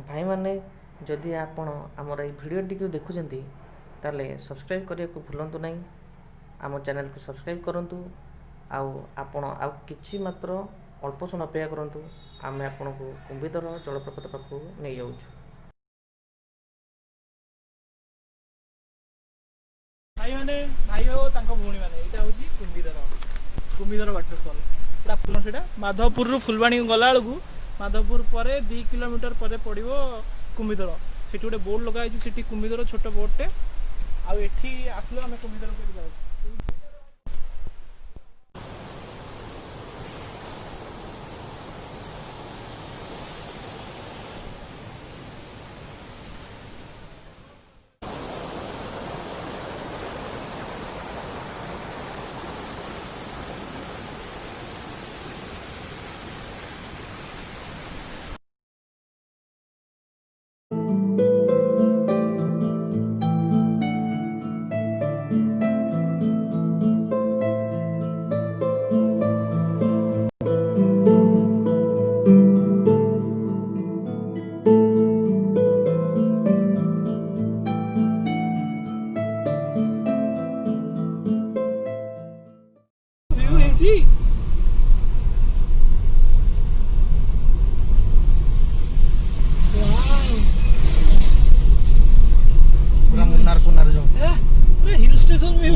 भाई माने जदि आपण आमर ये भिडियोटी को देखुंत ताले सब्सक्राइब करने को भूलु ना। आम चैनल को सब्सक्राइब करूँ आपण किछि मात्र अल्प समय अपेक्षा करूँ। आम आपण को कुंभिधर जलप्रपात पाखक नहीं जाऊँ। भाई माने भाई हो तांको भौणी माने एटा होची कुंभिधर वाटरफॉल पूरा फुल सेटा माधवपुर रु फुलवाणी गला बेलू माधवपुर पर 2 किलोमीटर पर पड़ो कुंभिधर से गोटे बोर्ड लगा है कुंभिधर छोट बोर्डटे आठी आसलो आम कुंभिधर जाऊ। Hill station view